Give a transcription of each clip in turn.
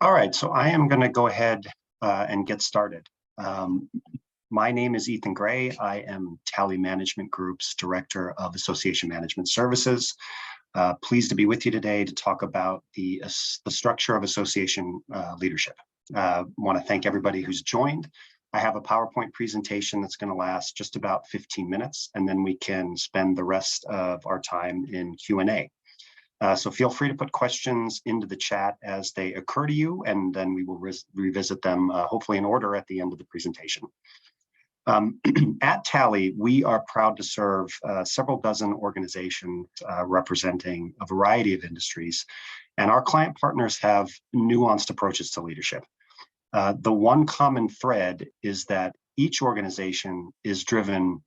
All right, so I am going to go ahead and get started. My name is Ethan Gray. I am Tally Management Group's Director of Association Management Services. Pleased to be with you today to talk about the structure of association leadership. Want to thank everybody who's joined. I have a PowerPoint presentation that's going to last just about 15 minutes, and then we can spend the rest of our time in Q&A. So feel free to put questions into the chat as they occur to you, and then we will revisit them, hopefully in order at the end of the presentation. At Tally, we are proud to serve several dozen organizations representing a variety of industries, and our client partners have nuanced approaches to leadership. The one common thread is that each organization is driven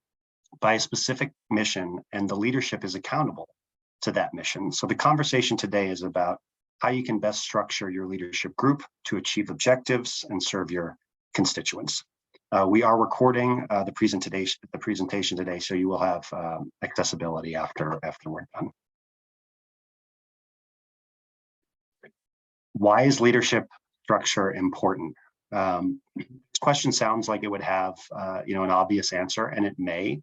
by a specific mission, and the leadership is accountable to that mission. So the conversation today is about how you can best structure your leadership group to achieve objectives and serve your constituents. We are recording the presentation today, so you will have accessibility after we're done. Why is leadership structure important? This question sounds like it would have an obvious answer, and it may,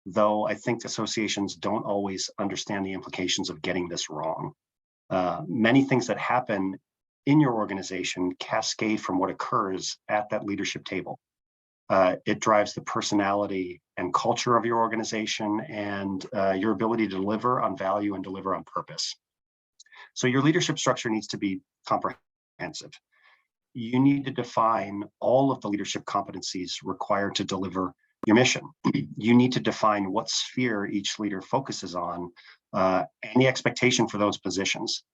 though I think associations don't always understand the implications of getting this wrong. Many things that happen in your organization cascade from what occurs at that leadership table. It drives the personality and culture of your organization and your ability to deliver on value and deliver on purpose. So your leadership structure needs to be comprehensive. You need to define all of the leadership competencies required to deliver your mission. You need to define what sphere each leader focuses on and the expectation for those positions.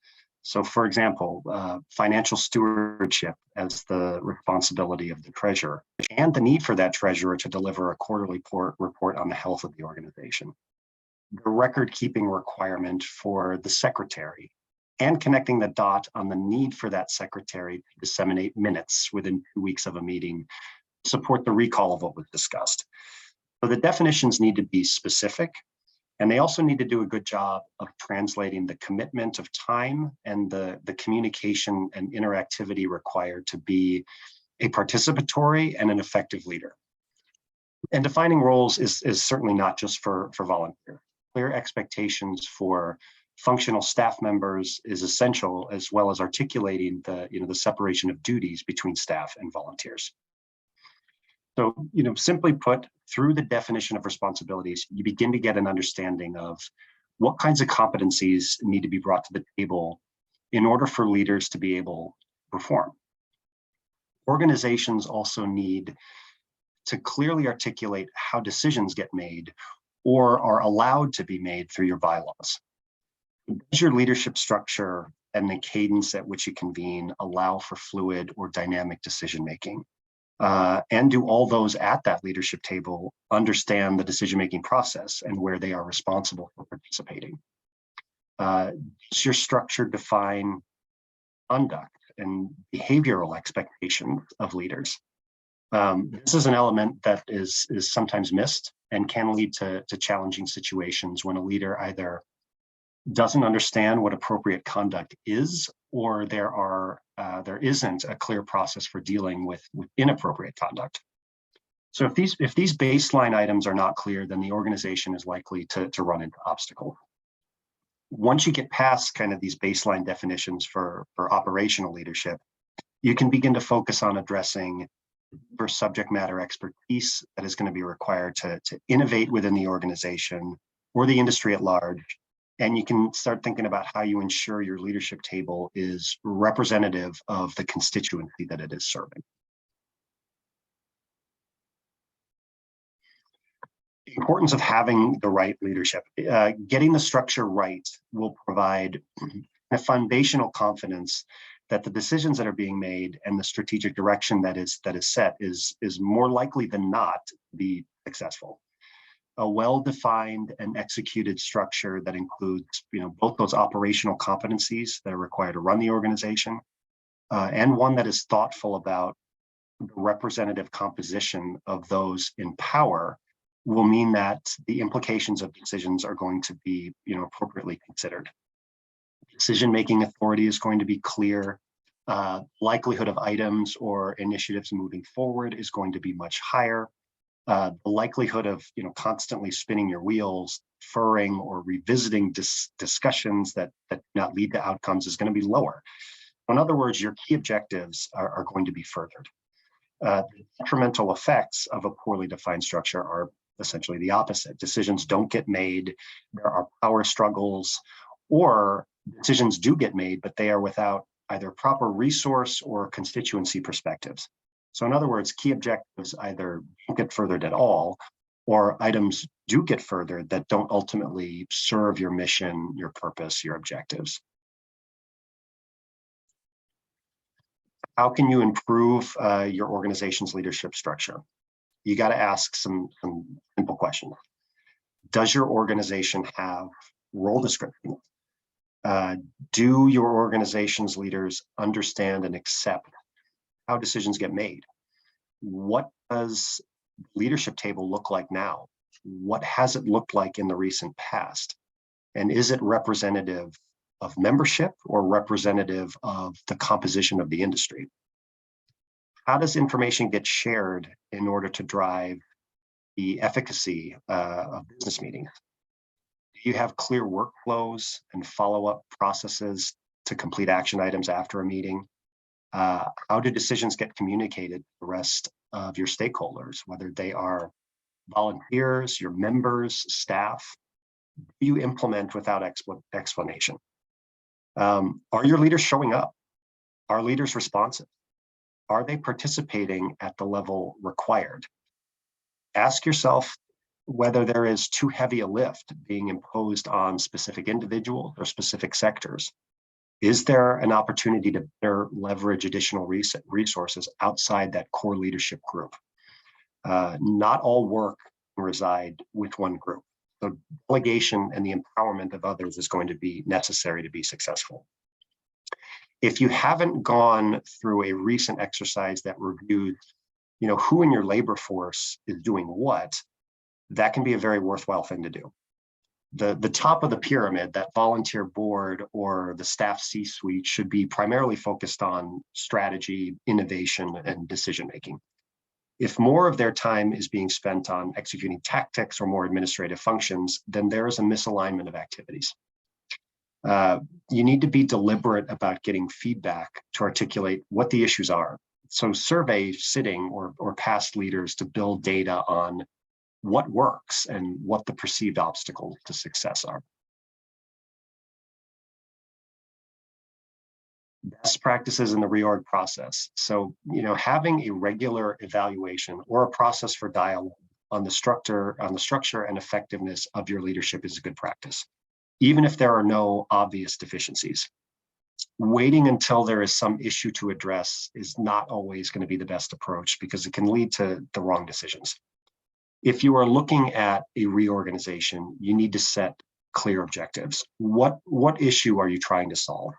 So for example, financial stewardship as the responsibility of the treasurer, and the need for that treasurer to deliver a quarterly report on the health of the organization. The record-keeping requirement for the secretary, and connecting the dot on the need for that secretary to disseminate minutes within 2 weeks of a meeting, support the recall of what was discussed. So the definitions need to be specific, and they also need to do a good job of translating the commitment of time and the communication and interactivity required to be a participatory and an effective leader. And defining roles is certainly not just for volunteers. Clear expectations for functional staff members is essential, as well as articulating the separation of duties between staff and volunteers. So, simply put, through the definition of responsibilities, you begin to get an understanding of what kinds of competencies need to be brought to the table in order for leaders to be able to perform. Organizations also need to clearly articulate how decisions get made or are allowed to be made through your bylaws. Does your leadership structure and the cadence at which you convene allow for fluid or dynamic decision-making? And do all those at that leadership table understand the decision-making process and where they are responsible for participating? Does your structure define conduct and behavioral expectations of leaders? This is an element that is sometimes missed and can lead to challenging situations when a leader either doesn't understand what appropriate conduct is, or there isn't a clear process for dealing with inappropriate conduct. So if these baseline items are not clear, then the organization is likely to run into obstacles. Once you get past kind of these baseline definitions for operational leadership, you can begin to focus on addressing for subject matter expertise that is going to be required to innovate within the organization or the industry at large. And you can start thinking about how you ensure your leadership table is representative of the constituency that it is serving. The importance of having the right leadership. Getting the structure right will provide a foundational confidence that the decisions that are being made and the strategic direction that is set is more likely than not to be successful. A well-defined and executed structure that includes, both those operational competencies that are required to run the organization, and one that is thoughtful about the representative composition of those in power will mean that the implications of decisions are going to be, appropriately considered. Decision-making authority is going to be clear. Likelihood of items or initiatives moving forward is going to be much higher. The likelihood of constantly spinning your wheels, deferring or revisiting discussions that do not lead to outcomes is going to be lower. In other words, your key objectives are going to be furthered. The detrimental effects of a poorly defined structure are essentially the opposite. Decisions don't get made, there are power struggles, or decisions do get made, but they are without either proper resource or constituency perspectives. So in other words, key objectives either don't get furthered at all, or items do get furthered that don't ultimately serve your mission, your purpose, your objectives. How can you improve your organization's leadership structure? You got to ask some simple questions. Does your organization have role descriptions? Do your organization's leaders understand and accept how decisions get made? What does leadership table look like now? What has it looked like in the recent past? And is it representative of membership or representative of the composition of the industry? How does information get shared in order to drive the efficacy of business meetings? Do you have clear workflows and follow-up processes to complete action items after a meeting? How do decisions get communicated to the rest of your stakeholders, whether they are volunteers, your members, staff? Do you implement without explanation? Are your leaders showing up? Are leaders responsive? Are they participating at the level required? Ask yourself whether there is too heavy a lift being imposed on specific individuals or specific sectors. Is there an opportunity to better leverage additional resources outside that core leadership group? Not all work can reside with one group. So delegation and the empowerment of others is going to be necessary to be successful. If you haven't gone through a recent exercise that reviewed, who in your labor force is doing what, that can be a very worthwhile thing to do. The top of the pyramid, that volunteer board or the staff C-suite, should be primarily focused on strategy, innovation, and decision-making. If more of their time is being spent on executing tactics or more administrative functions, then there is a misalignment of activities. You need to be deliberate about getting feedback to articulate what the issues are. So survey sitting or past leaders to build data on what works and what the perceived obstacles to success are. Best practices in the reorg process. So, having a regular evaluation or a process for dialogue on the structure and effectiveness of your leadership is a good practice, even if there are no obvious deficiencies. Waiting until there is some issue to address is not always going to be the best approach because it can lead to the wrong decisions. If you are looking at a reorganization, you need to set clear objectives. What issue are you trying to solve?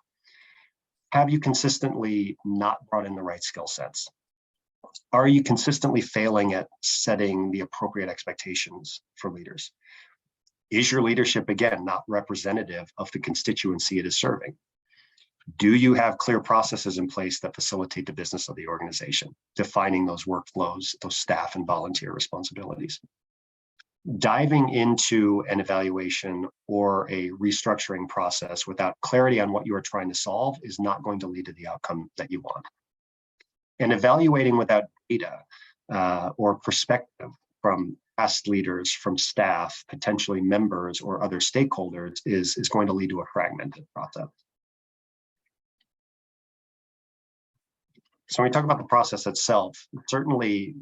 Have you consistently not brought in the right skill sets? Are you consistently failing at setting the appropriate expectations for leaders? Is your leadership, again, not representative of the constituency it is serving? Do you have clear processes in place that facilitate the business of the organization, defining those workflows, those staff and volunteer responsibilities? Diving into an evaluation or a restructuring process without clarity on what you are trying to solve is not going to lead to the outcome that you want. And evaluating without data or perspective from past leaders, from staff, potentially members or other stakeholders is going to lead to a fragmented process. So when we talk about the process itself, certainly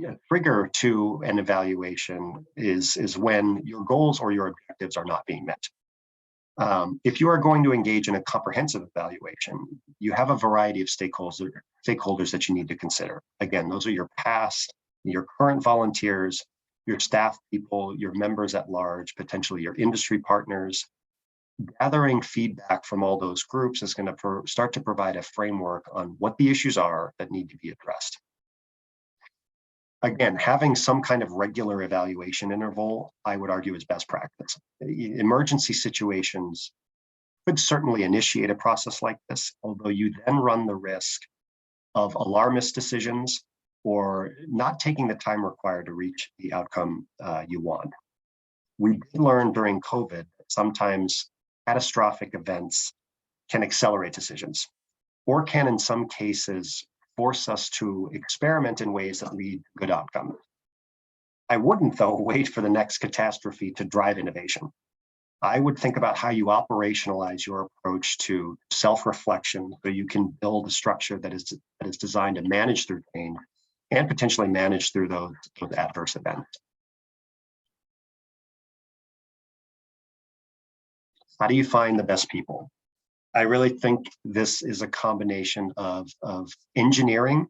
a trigger to an evaluation is when your goals or your objectives are not being met. If you are going to engage in a comprehensive evaluation, you have a variety of stakeholders that you need to consider. Again, those are your past, your current volunteers, your staff people, your members at large, potentially your industry partners. Gathering feedback from all those groups is going to start to provide a framework on what the issues are that need to be addressed. Again, having some kind of regular evaluation interval, I would argue, is best practice. Emergency situations could certainly initiate a process like this, although you then run the risk of alarmist decisions or not taking the time required to reach the outcome you want. We did learn during COVID that sometimes catastrophic events can accelerate decisions, or can in some cases force us to experiment in ways that lead to good outcomes. I wouldn't, though, wait for the next catastrophe to drive innovation. I would think about how you operationalize your approach to self-reflection so you can build a structure that is designed to manage through change and potentially manage through those adverse events. How do you find the best people? I really think this is a combination of engineering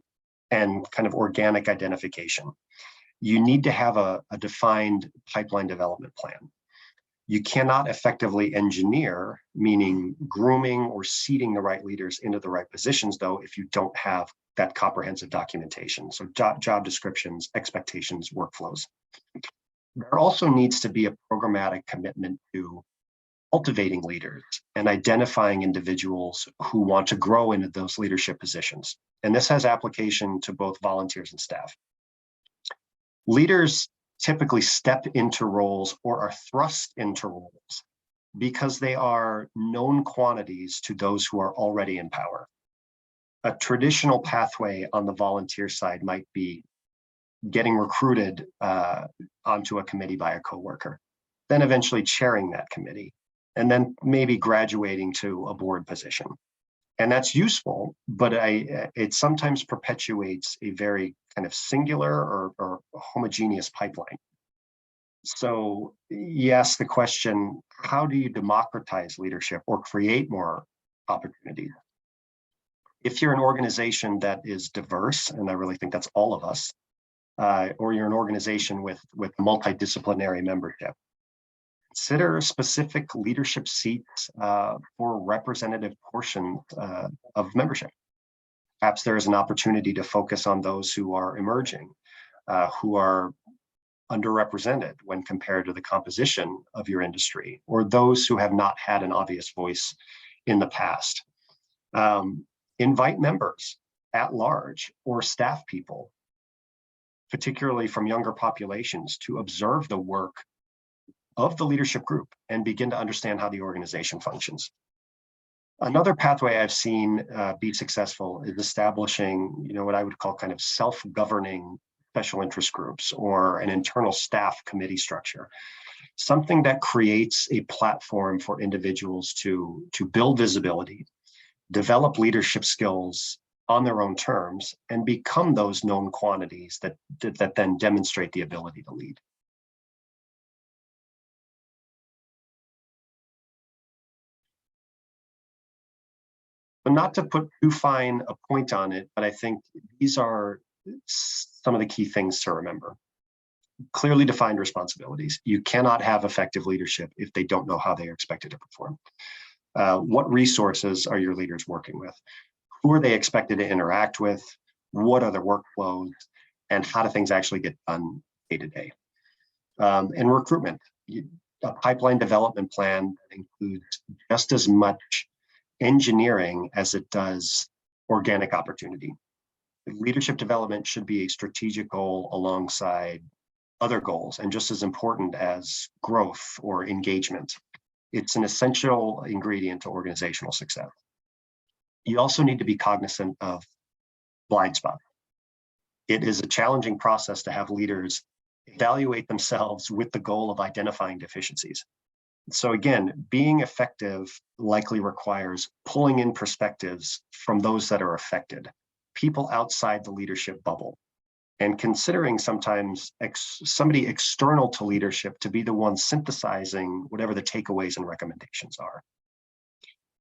and kind of organic identification. You need to have a defined pipeline development plan. You cannot effectively engineer, meaning grooming or seeding the right leaders into the right positions, though, if you don't have that comprehensive documentation. So job descriptions, expectations, workflows. There also needs to be a programmatic commitment to cultivating leaders and identifying individuals who want to grow into those leadership positions. And this has application to both volunteers and staff. Leaders typically step into roles or are thrust into roles because they are known quantities to those who are already in power. A traditional pathway on the volunteer side might be getting recruited onto a committee by a coworker, then eventually chairing that committee, and then maybe graduating to a board position. And that's useful, but it sometimes perpetuates a very kind of singular or homogeneous pipeline. So you ask the question, how do you democratize leadership or create more opportunities? If you're an organization that is diverse, and I really think that's all of us, or you're an organization with multidisciplinary membership, consider specific leadership seats for representative portions of membership. Perhaps there is an opportunity to focus on those who are emerging, who are underrepresented when compared to the composition of your industry, or those who have not had an obvious voice in the past. Invite members at large or staff people, particularly from younger populations, to observe the work of the leadership group and begin to understand how the organization functions. Another pathway I've seen be successful is establishing, what I would call kind of self-governing special interest groups or an internal staff committee structure, something that creates a platform for individuals to build visibility, develop leadership skills on their own terms, and become those known quantities that then demonstrate the ability to lead. But not to put too fine a point on it, but I think these are some of the key things to remember. Clearly defined responsibilities. You cannot have effective leadership if they don't know how they are expected to perform. What resources are your leaders working with? Who are they expected to interact with? What are the workflows? And how do things actually get done day to day? And recruitment. A pipeline development plan that includes just as much engineering as it does organic opportunity. Leadership development should be a strategic goal alongside other goals and just as important as growth or engagement. It's an essential ingredient to organizational success. You also need to be cognizant of blind spots. It is a challenging process to have leaders evaluate themselves with the goal of identifying deficiencies. So again, being effective likely requires pulling in perspectives from those that are affected, people outside the leadership bubble, and considering sometimes somebody external to leadership to be the one synthesizing whatever the takeaways and recommendations are.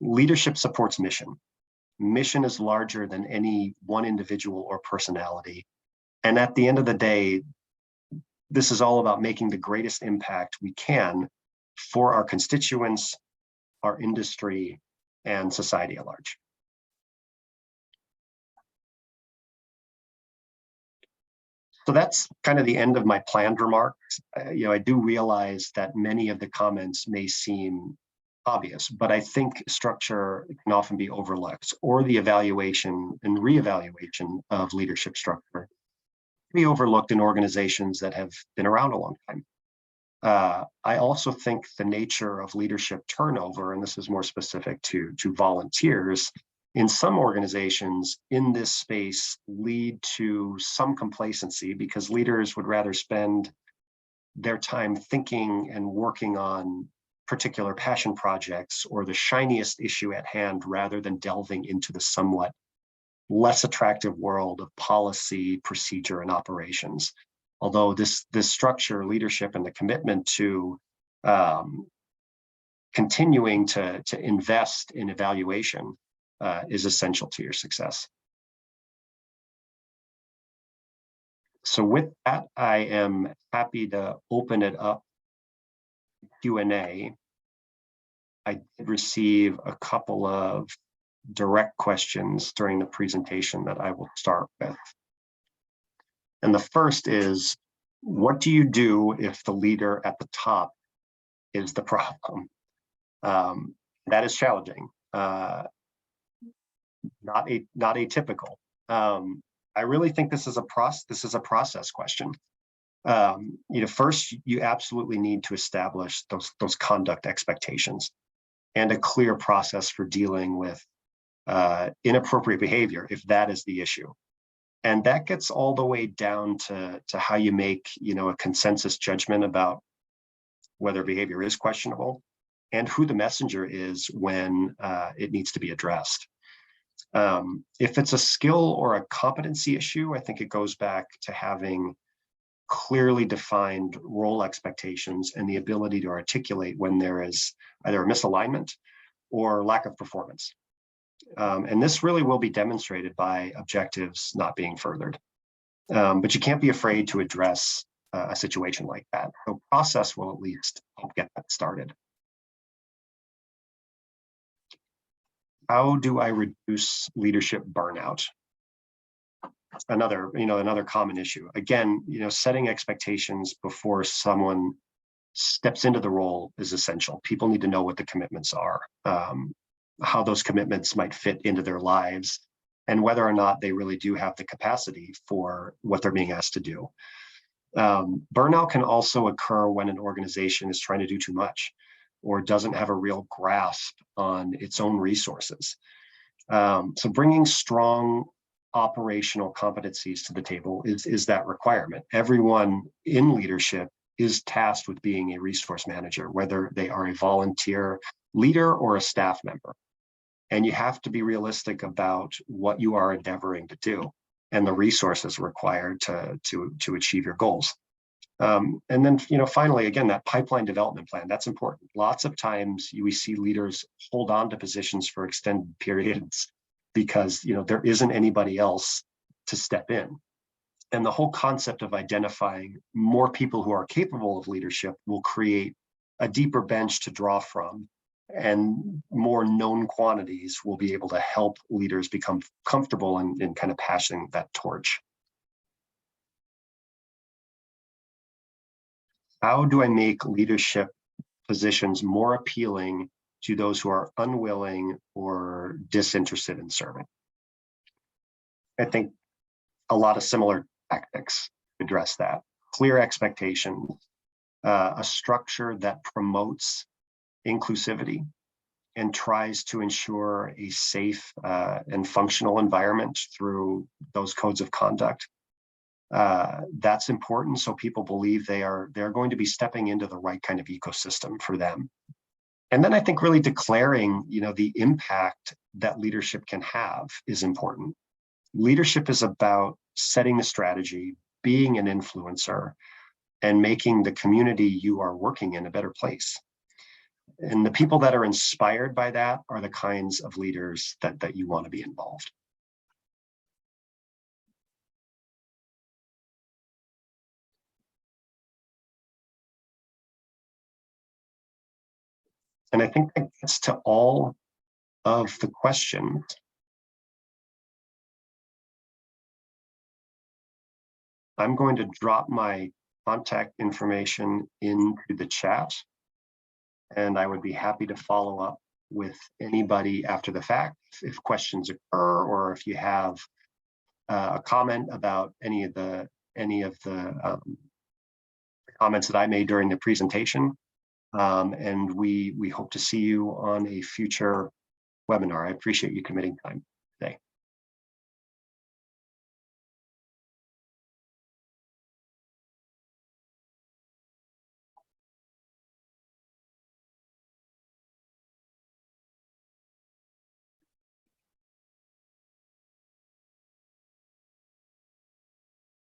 Leadership supports mission. Mission is larger than any one individual or personality. And at the end of the day, this is all about making the greatest impact we can for our constituents, our industry, and society at large. So that's kind of the end of my planned remarks. I do realize that many of the comments may seem obvious, but I think structure can often be overlooked, or the evaluation and reevaluation of leadership structure can be overlooked in organizations that have been around a long time. I also think the nature of leadership turnover, and this is more specific to volunteers, in some organizations in this space lead to some complacency because leaders would rather spend their time thinking and working on particular passion projects or the shiniest issue at hand rather than delving into the somewhat less attractive world of policy, procedure, and operations. Although this structure, leadership, and the commitment to continuing to invest in evaluation is essential to your success. So with that, I am happy to open it up to Q&A. I did receive a couple of direct questions during the presentation that I will start with. And the first is, what do you do if the leader at the top is the problem? That is challenging, not atypical. I really think this is a process question. First, you absolutely need to establish those conduct expectations and a clear process for dealing with inappropriate behavior if that is the issue. And that gets all the way down to how you make a consensus judgment about whether behavior is questionable and who the messenger is when it needs to be addressed. If it's a skill or a competency issue, I think it goes back to having clearly defined role expectations and the ability to articulate when there is either a misalignment or lack of performance. And this really will be demonstrated by objectives not being furthered. But you can't be afraid to address a situation like that. The process will at least help get that started. How do I reduce leadership burnout? Another common issue. Again, setting expectations before someone steps into the role is essential. People need to know what the commitments are, how those commitments might fit into their lives, and whether or not they really do have the capacity for what they're being asked to do. Burnout can also occur when an organization is trying to do too much or doesn't have a real grasp on its own resources. So bringing strong operational competencies to the table is that requirement. Everyone in leadership is tasked with being a resource manager, whether they are a volunteer leader or a staff member. And you have to be realistic about what you are endeavoring to do and the resources required to achieve your goals. And then, finally, again, that pipeline development plan, that's important. Lots of times we see leaders hold on to positions for extended periods because, there isn't anybody else to step in. And the whole concept of identifying more people who are capable of leadership will create a deeper bench to draw from, and more known quantities will be able to help leaders become comfortable in kind of passing that torch. How do I make leadership positions more appealing to those who are unwilling or disinterested in serving? I think a lot of similar tactics address that. Clear expectations, a structure that promotes inclusivity and tries to ensure a safe and functional environment through those codes of conduct. That's important, so people believe they're going to be stepping into the right kind of ecosystem for them. And then I think really declaring, the impact that leadership can have is important. Leadership is about setting the strategy, being an influencer, and making the community you are working in a better place. And the people that are inspired by that are the kinds of leaders that you want to be involved. And I think that gets to all of the questions. I'm going to drop my contact information into the chat. And I would be happy to follow up with anybody after the fact if questions occur, or if you have a comment about any of the comments that I made during the presentation. And we hope to see you on a future webinar. I appreciate you committing time.